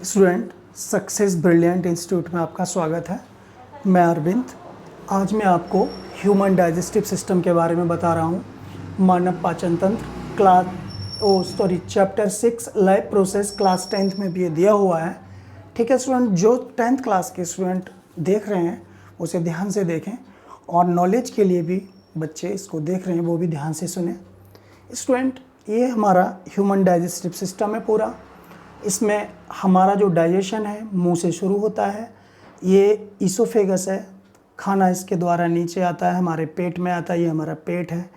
Student success brilliant institute में आपका स्वागत है। मैं अरविंद। आज मैं आपको ह्यूमन डाइजेस्टिव सिस्टम के बारे में बता रहा हूँ। मानव पाचन तंत्र chapter 6 life process class 10th में भी ये दिया हुआ है। ठीक है स्टूडेंट, जो 10th क्लास के स्टूडेंट देख रहे हैं उसे ध्यान से देखें, और नॉलेज के लिए भी बच्चे इसको देख रहे हैं वो भी ध्यान से सुने। स्टूडेंट, ये हमारा ह्यूमन डाइजेस्टिव सिस्टम है पूरा। इसमें हमारा जो डाइजेशन है मुंह से शुरू होता है। ये ईसोफेगस है, खाना इसके द्वारा नीचे आता है, हमारे पेट में आता है, ये हमारा पेट है।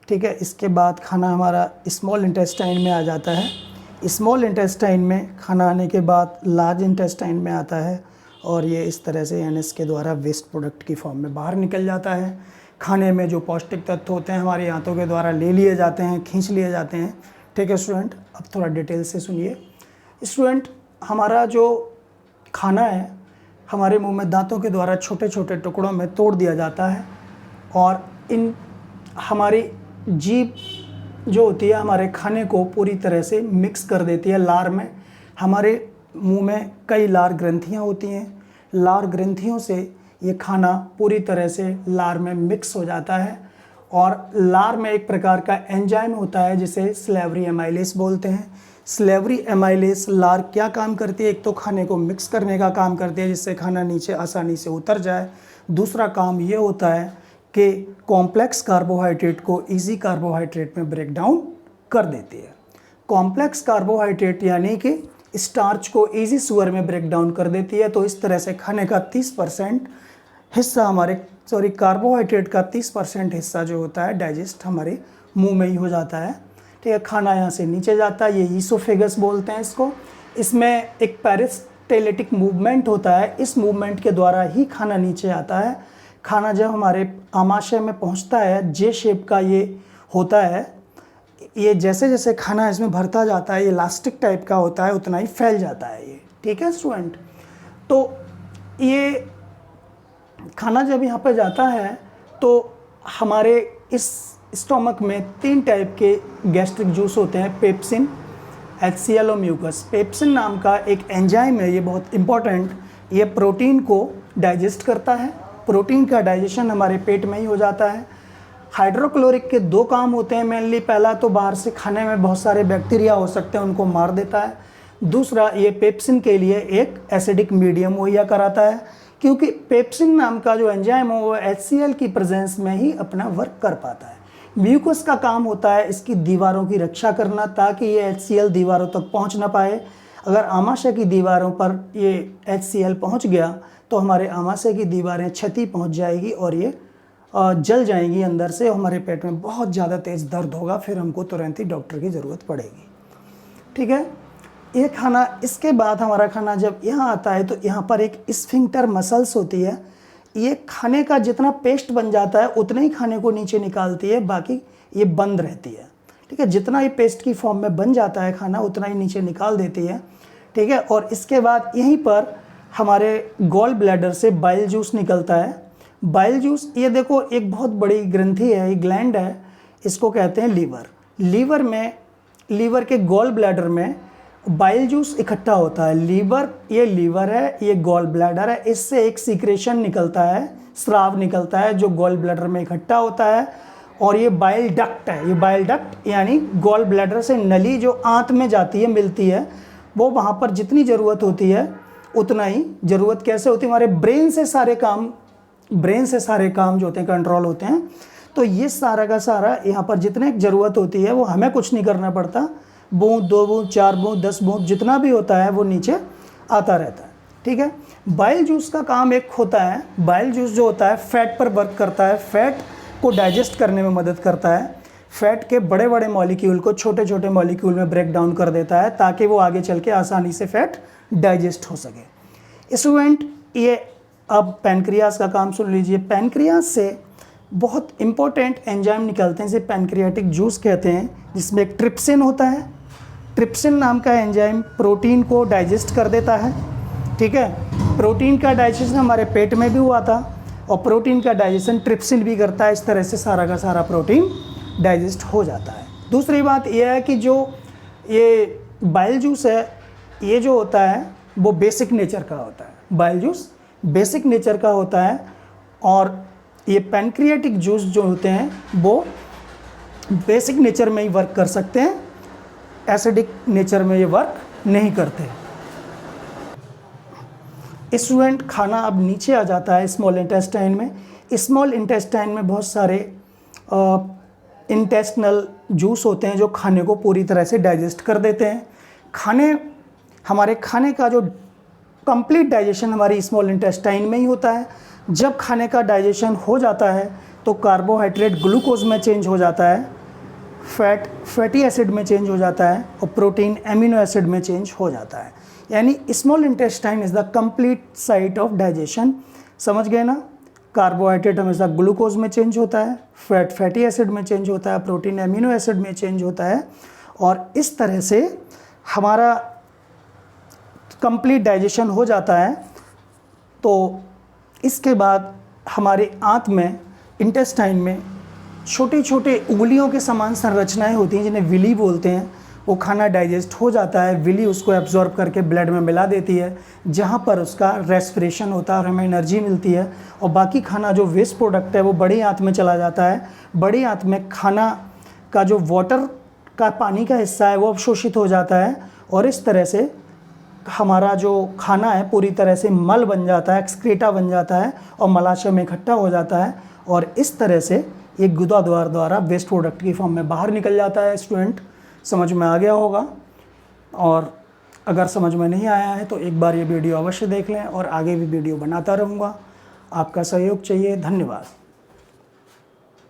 ठीक है, इसके बाद खाना हमारा स्मॉल इंटेस्टाइन में आ जाता है। स्मॉल इंटेस्टाइन में खाना आने के बाद लार्ज इंटेस्टाइन में आता है, और ये इस तरह से एनएस के द्वारा वेस्ट प्रोडक्ट की फॉर्म में बाहर निकल जाता है। खाने में जो पौष्टिक तत्व होते हैं हमारे आंतों के द्वारा ले लिए जाते हैं, खींच लिए जाते हैं। ठीक है स्टूडेंट, अब थोड़ा डिटेल से सुनिए। स्टूडेंट, हमारा जो खाना है हमारे मुंह में दांतों के द्वारा छोटे छोटे टुकड़ों में तोड़ दिया जाता है, और इन हमारी जीभ जो होती है हमारे खाने को पूरी तरह से मिक्स कर देती है लार में। हमारे मुंह में कई लार ग्रंथियां होती हैं। लार ग्रंथियों से ये खाना पूरी तरह से लार में मिक्स हो जाता है, और लार में एक प्रकार का एंजाइम होता है जिसे स्लेवरी एमाइलेस बोलते हैं। स्लेवरी एमाइलेस लार क्या काम करती है? एक तो खाने को मिक्स करने का काम करती है जिससे खाना नीचे आसानी से उतर जाए। दूसरा काम ये होता है कि कॉम्प्लेक्स कार्बोहाइड्रेट को इजी कार्बोहाइड्रेट में ब्रेक डाउन कर देती है। कॉम्प्लेक्स कार्बोहाइड्रेट यानी कि स्टार्च को इजी शुगर में ब्रेक डाउन कर देती है। तो इस तरह से खाने का 30% हिस्सा कार्बोहाइड्रेट का 30% हिस्सा जो होता है डाइजेस्ट हमारे मुंह में ही हो जाता है। ठीक है, खाना यहाँ से नीचे जाता है, ये ईसोफेगस बोलते हैं इसको। इसमें एक पेरिस्टाल्टिक मूवमेंट होता है, इस मूवमेंट के द्वारा ही खाना नीचे आता है। खाना जब हमारे आमाशय में पहुँचता है, जे शेप का ये होता है। ये जैसे जैसे खाना इसमें भरता जाता है, ये इलास्टिक टाइप का होता है, उतना ही फैल जाता है ये। ठीक है स्टूडेंट, तो ये खाना जब यहाँ पर जाता है तो हमारे इस स्टोमक में 3 टाइप के गैस्ट्रिक जूस होते हैं, पेप्सिन, HCl और म्यूकस। पेप्सिन नाम का एक एंजाइम है, ये बहुत इंपॉर्टेंट। ये प्रोटीन को डाइजेस्ट करता है। प्रोटीन का डाइजेशन हमारे पेट में ही हो जाता है। हाइड्रोक्लोरिक के 2 काम होते हैं मेनली। पहला तो बाहर से खाने में बहुत सारे बैक्टीरिया हो सकते हैं, उनको मार देता है। दूसरा, ये पेप्सिन के लिए एक एसिडिक मीडियम मुहैया कराता है, क्योंकि पेप्सिन नाम का जो एंजाइम है वो HCl की प्रेजेंस में ही अपना वर्क कर पाता है। म्यूकस का काम होता है इसकी दीवारों की रक्षा करना, ताकि ये HCl दीवारों तक पहुंच ना पाए। अगर आमाशय की दीवारों पर ये HCl पहुंच गया तो हमारे आमाशय की दीवारें क्षति पहुंच जाएगी और ये जल जाएंगी अंदर से। हमारे पेट में बहुत ज़्यादा तेज़ दर्द होगा, फिर हमको तुरंत ही डॉक्टर की ज़रूरत पड़ेगी। ठीक है, ये खाना, इसके बाद हमारा खाना जब यहाँ आता है तो यहाँ पर एक स्फिंक्टर मसल्स होती है। ये खाने का जितना पेस्ट बन जाता है उतने ही खाने को नीचे निकालती है, बाकी ये बंद रहती है। ठीक है, जितना ही पेस्ट की फॉर्म में बन जाता है खाना उतना ही नीचे निकाल देती है। ठीक है, और इसके बाद यहीं पर हमारे गॉल ब्लैडर से बाइल जूस निकलता है। बाइल जूस, ये देखो एक बहुत बड़ी ग्रंथि है, ये ग्लैंड है, इसको कहते हैं लीवर। लीवर के गॉल ब्लैडर में बाइल जूस इकट्ठा होता है। ये लीवर है, ये गॉल ब्लैडर है, इससे एक सीक्रेशन निकलता है, स्राव निकलता है जो गॉल ब्लैडर में इकट्ठा होता है, और ये बाइल डक्ट है। ये बाइल डक्ट यानी गॉल ब्लैडर से नली जो आंत में जाती है, मिलती है, वो वहाँ पर जितनी ज़रूरत होती है उतना ही। ज़रूरत कैसे होती है? हमारे ब्रेन से सारे काम जो होते हैं कंट्रोल होते हैं। तो ये सारा का सारा यहाँ पर जितने ज़रूरत होती है वो हमें कुछ नहीं करना पड़ता। बूंद, 2 बूंद, 4 बूंद, 10 बूंद, जितना भी होता है वो नीचे आता रहता है। ठीक है, बाइल जूस का काम एक होता है, बाइल जूस जो होता है फैट पर वर्क करता है, फैट को डाइजेस्ट करने में मदद करता है। फैट के बड़े बड़े मॉलिक्यूल को छोटे छोटे मॉलिक्यूल में ब्रेक डाउन कर देता है, ताकि वो आगे चल के आसानी से फैट डाइजेस्ट हो सके। स्टूडेंट, ये अब पैनक्रियास का काम सुन लीजिए। पैनक्रियास से बहुत इंपॉर्टेंट एंजाइम निकलते हैं, इसे पैनक्रियाटिक जूस कहते हैं, जिसमें एक ट्रिप्सिन होता है। ट्रिप्सिन नाम का एंजाइम प्रोटीन को डाइजेस्ट कर देता है। ठीक है, प्रोटीन का डाइजेशन हमारे पेट में भी हुआ था, और प्रोटीन का डाइजेशन ट्रिप्सिन भी करता है। इस तरह से सारा का सारा प्रोटीन डाइजेस्ट हो जाता है। दूसरी बात यह है कि जो ये बाइल जूस है ये जो होता है वो बेसिक नेचर का होता है, बाइल जूस बेसिक नेचर का होता है, और ये पैनक्रियाटिक जूस जो होते हैं वो बेसिक नेचर में ही वर्क कर सकते हैं, एसिडिक नेचर में ये वर्क नहीं करते। स्टूडेंट, खाना अब नीचे आ जाता है स्मॉल इंटेस्टाइन में। स्मॉल इंटेस्टाइन में बहुत सारे इंटेस्टिनल जूस होते हैं जो खाने को पूरी तरह से डाइजेस्ट कर देते हैं। हमारे खाने का जो कंप्लीट डाइजेशन हमारी स्मॉल इंटेस्टाइन में ही होता है। जब खाने का डाइजेशन हो जाता है तो कार्बोहाइड्रेट ग्लूकोज में चेंज हो जाता है, फैटी एसिड में चेंज हो जाता है, और प्रोटीन एमिनो एसिड में चेंज हो जाता है। यानी small intestine is the complete site of digestion. समझ गए ना? कार्बोहाइड्रेट हमेशा ग्लूकोज में चेंज होता है, फैटी एसिड में चेंज होता है, प्रोटीन एमिनो एसिड में चेंज होता है, और इस तरह से हमारा कंप्लीट डाइजेशन हो जाता है। तो इसके बाद हमारे आंत में, इंटेस्टाइन में छोटे छोटे उंगलियों के समान संरचनाएं होती हैं जिन्हें विली बोलते हैं। वो खाना डाइजेस्ट हो जाता है, विली उसको एब्जॉर्ब करके ब्लड में मिला देती है, जहाँ पर उसका रेस्पिरेशन होता है और हमें एनर्जी मिलती है, और बाकी खाना जो वेस्ट प्रोडक्ट है वो बड़ी आंत में चला जाता है। बड़ी आंत में खाना का जो वाटर का पानी का हिस्सा है वो अवशोषित हो जाता है, और इस तरह से हमारा जो खाना है पूरी तरह से मल बन जाता है, एक्सक्रीटा बन जाता है, और मलाशय में इकट्ठा हो जाता है, और इस तरह से एक गुदाद्वार द्वारा वेस्ट प्रोडक्ट की फॉर्म में बाहर निकल जाता है। स्टूडेंट, समझ में आ गया होगा, और अगर समझ में नहीं आया है तो एक बार ये वीडियो अवश्य देख लें, और आगे भी वीडियो बनाता रहूँगा। आपका सहयोग चाहिए। धन्यवाद।